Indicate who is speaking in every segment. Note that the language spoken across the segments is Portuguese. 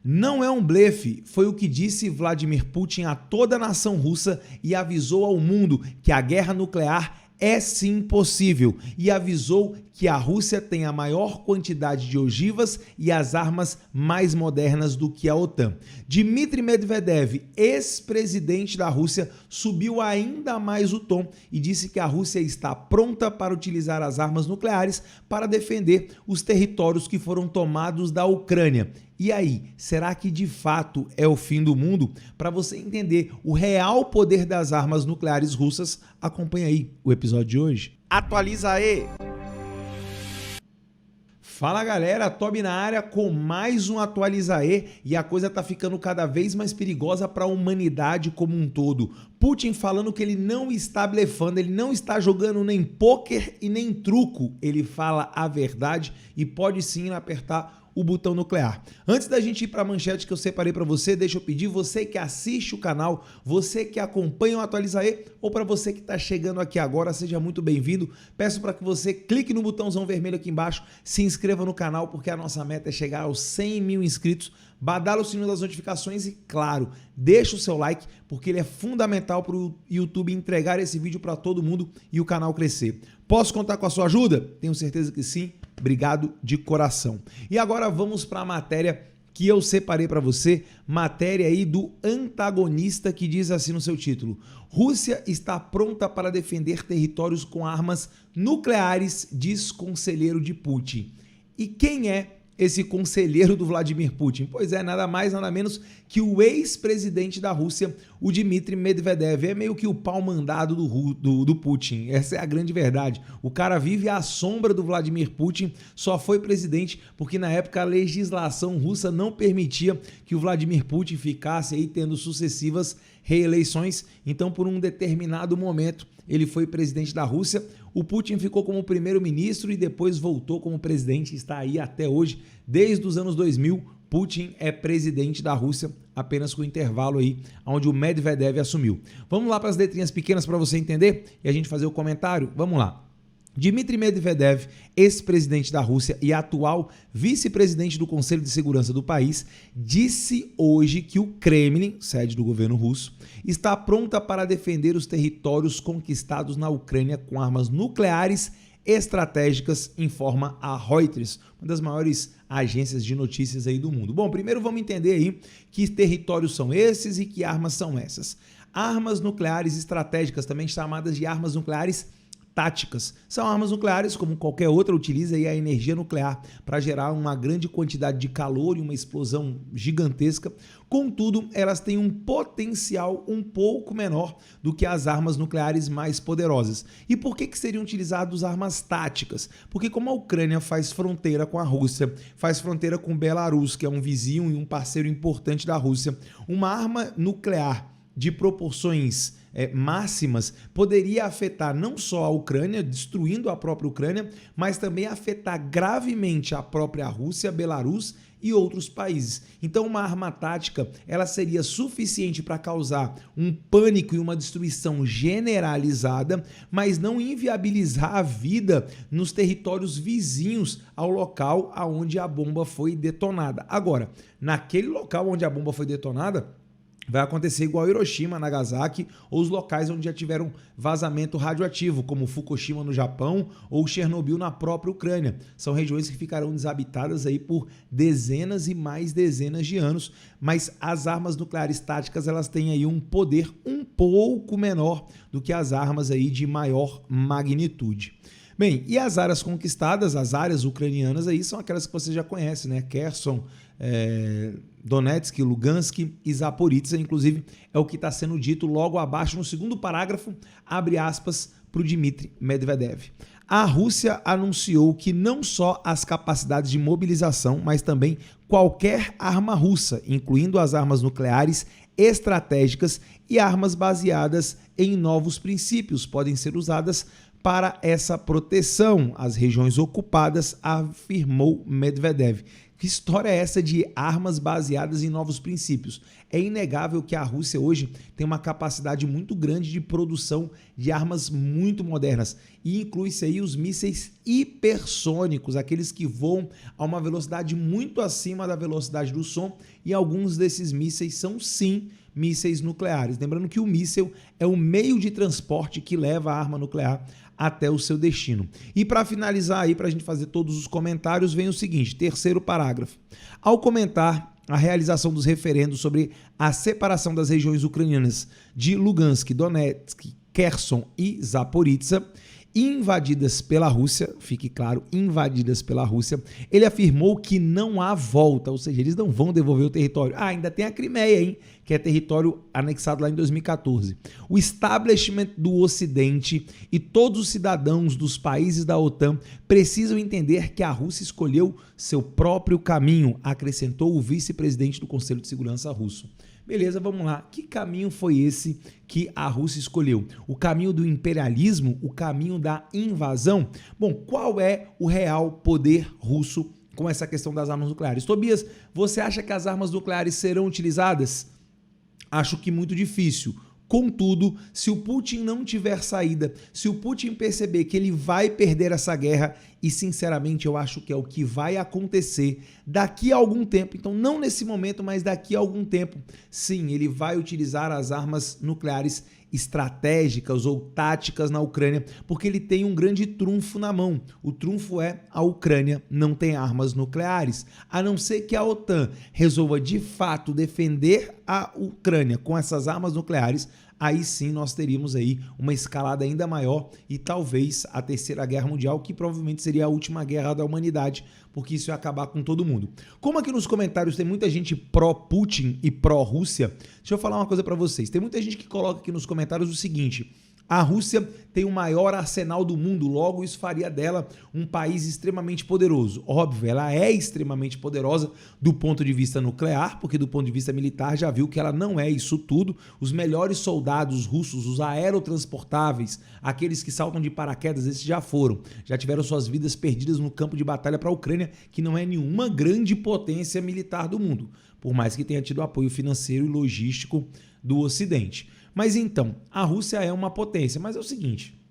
Speaker 1: Não é um blefe, foi o que disse Vladimir Putin a toda a nação russa e avisou ao mundo que a guerra nuclear é sim possível e avisou que a Rússia tem a maior quantidade de ogivas e as armas mais modernas do que a OTAN. Dmitry Medvedev, ex-presidente da Rússia, subiu ainda mais o tom e disse que a Rússia está pronta para utilizar as armas nucleares para defender os territórios que foram tomados da Ucrânia. E aí, será que de fato é o fim do mundo? Para você entender o real poder das armas nucleares russas, acompanha aí o episódio de hoje. Atualiza aí! Fala galera, Tobi na área com mais um Atualiza-E e a coisa tá ficando cada vez mais perigosa para a humanidade como um todo. Putin falando que ele não está blefando, ele não está jogando nem pôquer e nem truco, ele fala a verdade e pode sim apertar o botão nuclear. Antes da gente ir para a manchete que eu separei para você, deixa eu pedir, você que assiste o canal, você que acompanha o Atualiza-E ou para você que está chegando aqui agora, seja muito bem-vindo. Peço para que você clique no botãozão vermelho aqui embaixo, se inscreva no canal porque a nossa meta é chegar aos 100 mil inscritos. Badala o sininho das notificações e, claro, deixa o seu like, porque ele é fundamental para o YouTube entregar esse vídeo para todo mundo e o canal crescer. Posso contar com a sua ajuda? Tenho certeza que sim. Obrigado de coração. E agora vamos para a matéria que eu separei para você, matéria aí do Antagonista, que diz assim no seu título: Rússia está pronta para defender territórios com armas nucleares, diz conselheiro de Putin. E quem é esse conselheiro do Vladimir Putin? Pois é, nada mais, nada menos que o ex-presidente da Rússia, o Dmitry Medvedev. É meio que o pau-mandado do Putin, essa é a grande verdade. O cara vive à sombra do Vladimir Putin, só foi presidente porque na época a legislação russa não permitia que o Vladimir Putin ficasse aí tendo sucessivas reeleições, então por um determinado momento ele foi presidente da Rússia. O Putin ficou como primeiro-ministro e depois voltou como presidente, está aí até hoje. Desde os anos 2000, Putin é presidente da Rússia, apenas com o intervalo aí onde o Medvedev assumiu. Vamos lá para as letrinhas pequenas para você entender e a gente fazer o comentário? Vamos lá. Dmitry Medvedev, ex-presidente da Rússia e atual vice-presidente do Conselho de Segurança do país, disse hoje que o Kremlin, sede do governo russo, está pronta para defender os territórios conquistados na Ucrânia com armas nucleares estratégicas, informa a Reuters, uma das maiores agências de notícias aí do mundo. Bom, primeiro vamos entender aí que territórios são esses e que armas são essas. Armas nucleares estratégicas, também chamadas de armas nucleares táticas. São armas nucleares, como qualquer outra, utiliza aí a energia nuclear para gerar uma grande quantidade de calor e uma explosão gigantesca. Contudo, elas têm um potencial um pouco menor do que as armas nucleares mais poderosas. E por que seriam utilizadas armas táticas? Porque como a Ucrânia faz fronteira com a Rússia, faz fronteira com Belarus, que é um vizinho e um parceiro importante da Rússia, uma arma nuclear de proporções máximas poderia afetar não só a Ucrânia, destruindo a própria Ucrânia, mas também afetar gravemente a própria Rússia, Belarus e outros países. Então uma arma tática, ela seria suficiente para causar um pânico e uma destruição generalizada, mas não inviabilizar a vida nos territórios vizinhos ao local onde a bomba foi detonada. Agora, naquele local onde a bomba foi detonada, vai acontecer igual Hiroshima, Nagasaki ou os locais onde já tiveram vazamento radioativo, como Fukushima no Japão ou Chernobyl na própria Ucrânia. São regiões que ficarão desabitadas aí por dezenas e mais dezenas de anos, mas as armas nucleares táticas, elas têm aí um poder um pouco menor do que as armas aí de maior magnitude. Bem, e as áreas conquistadas, as áreas ucranianas aí são aquelas que você já conhece, né? Kherson, Donetsk, Lugansk e Zaporizhzhia, inclusive é o que está sendo dito logo abaixo no segundo parágrafo, abre aspas para o Dmitry Medvedev. A Rússia anunciou que não só as capacidades de mobilização, mas também qualquer arma russa, incluindo as armas nucleares estratégicas e armas baseadas em novos princípios, podem ser usadas para essa proteção às regiões ocupadas, afirmou Medvedev. Que história é essa de armas baseadas em novos princípios? É inegável que a Rússia hoje tem uma capacidade muito grande de produção de armas muito modernas e inclui-se aí os mísseis hipersônicos, aqueles que voam a uma velocidade muito acima da velocidade do som, e alguns desses mísseis são sim mísseis nucleares. Lembrando que o míssil é o meio de transporte que leva a arma nuclear até o seu destino. E para finalizar aí, para a gente fazer todos os comentários, vem o seguinte, terceiro parágrafo. Ao comentar a realização dos referendos sobre a separação das regiões ucranianas de Lugansk, Donetsk, Kherson e Zaporizhzhia, invadidas pela Rússia, fique claro, invadidas pela Rússia, ele afirmou que não há volta, ou seja, eles não vão devolver o território. Ainda tem a Crimeia, hein, que é território anexado lá em 2014. O establishment do Ocidente e todos os cidadãos dos países da OTAN precisam entender que a Rússia escolheu seu próprio caminho, acrescentou o vice-presidente do Conselho de Segurança russo. Beleza, vamos lá. Que caminho foi esse que a Rússia escolheu? O caminho do imperialismo? O caminho da invasão? Bom, qual é o real poder russo com essa questão das armas nucleares? Tobias, você acha que as armas nucleares serão utilizadas? Acho que muito difícil. Contudo, se o Putin não tiver saída, se o Putin perceber que ele vai perder essa guerra, e sinceramente eu acho que é o que vai acontecer daqui a algum tempo, então não nesse momento, mas daqui a algum tempo, sim, ele vai utilizar as armas nucleares estratégicas ou táticas na Ucrânia, porque ele tem um grande trunfo na mão. O trunfo é a Ucrânia não tem armas nucleares, a não ser que a OTAN resolva de fato defender a Ucrânia com essas armas nucleares. Aí sim nós teríamos aí uma escalada ainda maior e talvez a Terceira Guerra Mundial, que provavelmente seria a última guerra da humanidade, porque isso ia acabar com todo mundo. Como aqui nos comentários tem muita gente pró-Putin e pró-Rússia, deixa eu falar uma coisa para vocês. Tem muita gente que coloca aqui nos comentários o seguinte: a Rússia tem o maior arsenal do mundo, logo isso faria dela um país extremamente poderoso. Óbvio, ela é extremamente poderosa do ponto de vista nuclear, porque do ponto de vista militar já viu que ela não é isso tudo. Os melhores soldados russos, os aerotransportáveis, aqueles que saltam de paraquedas, esses já foram. Já tiveram suas vidas perdidas no campo de batalha para a Ucrânia, que não é nenhuma grande potência militar do mundo, por mais que tenha tido apoio financeiro e logístico do Ocidente. Mas então, a Rússia é uma potência, mas é o seguinte,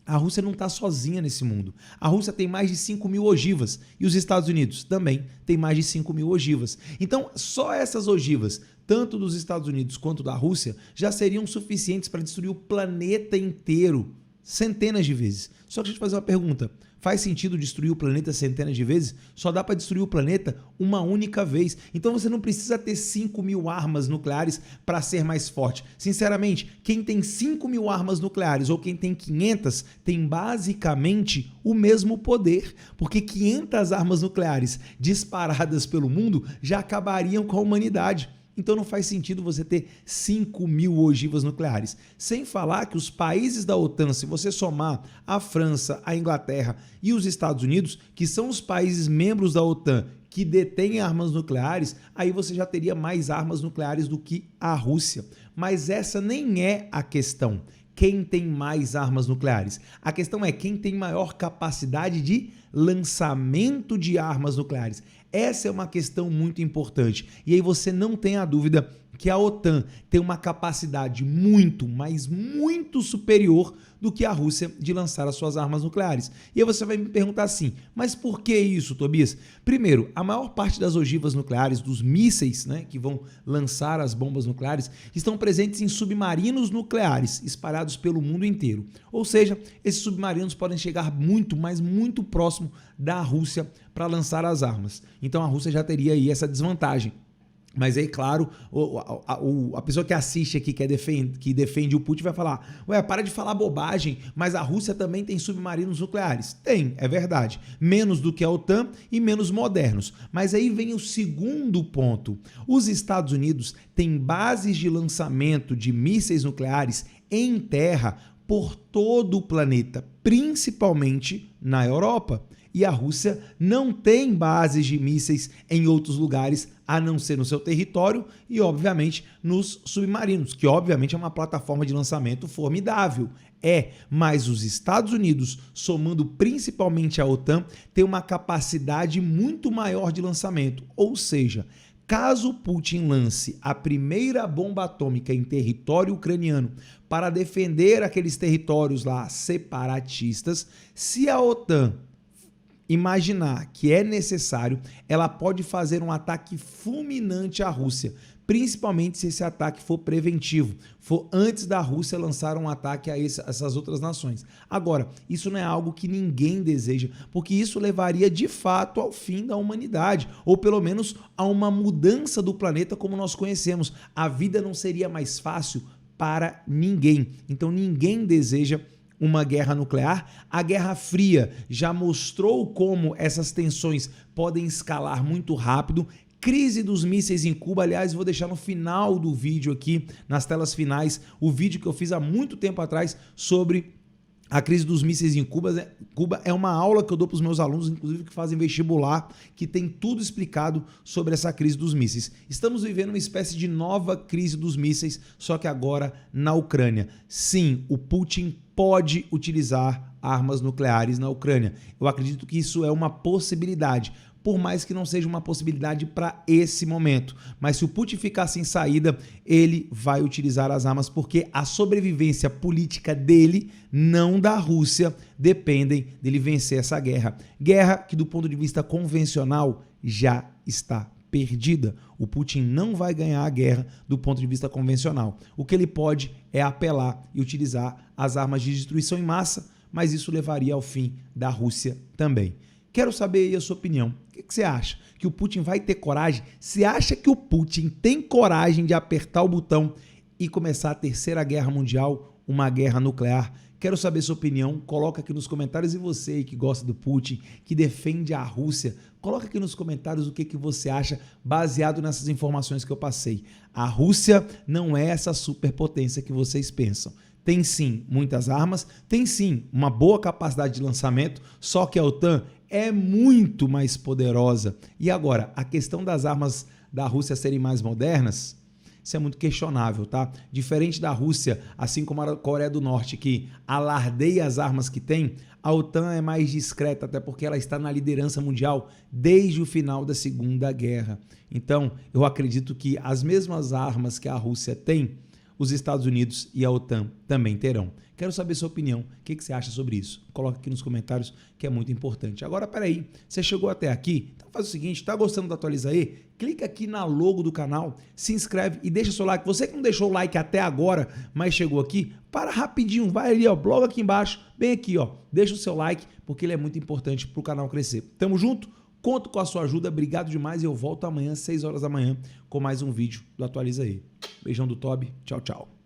Speaker 1: a Rússia não está sozinha nesse mundo. A Rússia tem mais de 5.000 ogivas e os Estados Unidos também tem mais de 5.000 ogivas. Então, só essas ogivas, tanto dos Estados Unidos quanto da Rússia, já seriam suficientes para destruir o planeta inteiro centenas de vezes. Só que deixa eu te fazer uma pergunta. Faz sentido destruir o planeta centenas de vezes? Só dá para destruir o planeta uma única vez. Então você não precisa ter 5.000 armas nucleares para ser mais forte. Sinceramente, quem tem 5.000 armas nucleares ou quem tem 500 tem basicamente o mesmo poder, porque 500 armas nucleares disparadas pelo mundo já acabariam com a humanidade. Então não faz sentido você ter 5.000 ogivas nucleares. Sem falar que os países da OTAN, se você somar a França, a Inglaterra e os Estados Unidos, que são os países membros da OTAN que detêm armas nucleares, aí você já teria mais armas nucleares do que a Rússia. Mas essa nem é a questão. Quem tem mais armas nucleares? A questão é quem tem maior capacidade de lançamento de armas nucleares. Essa é uma questão muito importante. E aí você não tem a dúvida que a OTAN tem uma capacidade muito, mas muito superior do que a Rússia de lançar as suas armas nucleares. E aí você vai me perguntar assim, mas por que isso, Tobias? Primeiro, a maior parte das ogivas nucleares, dos mísseis, né, que vão lançar as bombas nucleares, estão presentes em submarinos nucleares espalhados pelo mundo inteiro. Ou seja, esses submarinos podem chegar muito, mas muito próximo da Rússia para lançar as armas. Então a Rússia já teria aí essa desvantagem. Mas aí, claro, a pessoa que assiste aqui, que defende o Putin, vai falar, ué, para de falar bobagem, mas a Rússia também tem submarinos nucleares. Tem, é verdade. Menos do que a OTAN e menos modernos. Mas aí vem o segundo ponto. Os Estados Unidos têm bases de lançamento de mísseis nucleares em terra por todo o planeta, principalmente na Europa. e a Rússia não tem bases de mísseis em outros lugares a não ser no seu território e, obviamente, nos submarinos, que obviamente é uma plataforma de lançamento formidável. Mas os Estados Unidos, somando principalmente a OTAN, tem uma capacidade muito maior de lançamento, ou seja, caso Putin lance a primeira bomba atômica em território ucraniano para defender aqueles territórios lá separatistas, se a OTAN imaginar que é necessário, ela pode fazer um ataque fulminante à Rússia, principalmente se esse ataque for preventivo, for antes da Rússia lançar um ataque a essas outras nações. Agora, isso não é algo que ninguém deseja, porque isso levaria de fato ao fim da humanidade, ou pelo menos a uma mudança do planeta como nós conhecemos. A vida não seria mais fácil para ninguém. Então ninguém deseja uma guerra nuclear. A Guerra Fria já mostrou como essas tensões podem escalar muito rápido. Crise dos mísseis em Cuba, aliás, vou deixar no final do vídeo aqui, nas telas finais, o vídeo que eu fiz há muito tempo atrás sobre a crise dos mísseis em Cuba. Cuba é uma aula que eu dou para os meus alunos, inclusive que fazem vestibular, que tem tudo explicado sobre essa crise dos mísseis. Estamos vivendo uma espécie de nova crise dos mísseis, só que agora na Ucrânia. Sim, o Putin pode utilizar armas nucleares na Ucrânia. Eu acredito que isso é uma possibilidade, por mais que não seja uma possibilidade para esse momento. Mas se o Putin ficar sem saída, ele vai utilizar as armas, porque a sobrevivência política dele, não da Rússia, dependem dele vencer essa guerra. Guerra que, do ponto de vista convencional, já está perdida. O Putin não vai ganhar a guerra do ponto de vista convencional. O que ele pode é apelar e utilizar as armas de destruição em massa, mas isso levaria ao fim da Rússia também. Quero saber aí a sua opinião. O que você acha? Que o Putin vai ter coragem? Você acha que o Putin tem coragem de apertar o botão e começar a Terceira Guerra Mundial, uma guerra nuclear? Quero saber sua opinião, coloca aqui nos comentários. E você aí que gosta do Putin, que defende a Rússia, coloca aqui nos comentários o que você acha baseado nessas informações que eu passei. A Rússia não é essa superpotência que vocês pensam. Tem sim muitas armas, tem sim uma boa capacidade de lançamento, só que a OTAN é muito mais poderosa. E agora, a questão das armas da Rússia serem mais modernas, isso é muito questionável, tá? Diferente da Rússia, assim como a Coreia do Norte, que alardeia as armas que tem, a OTAN é mais discreta, até porque ela está na liderança mundial desde o final da Segunda Guerra. Então, eu acredito que as mesmas armas que a Rússia tem, os Estados Unidos e a OTAN também terão. Quero saber sua opinião. O que você acha sobre isso? Coloca aqui nos comentários, que é muito importante. Agora, peraí, você chegou até aqui? Então faz o seguinte, está gostando do Atualiza aí? Clica aqui na logo do canal, se inscreve e deixa seu like. Você que não deixou o like até agora, mas chegou aqui, para rapidinho, vai ali, ó, logo aqui embaixo, bem aqui, ó, deixa o seu like, porque ele é muito importante para o canal crescer. Tamo junto? Conto com a sua ajuda, obrigado demais e eu volto amanhã, às 6 horas da manhã, com mais um vídeo do Atualiza aí. Beijão do Tobi, tchau, tchau.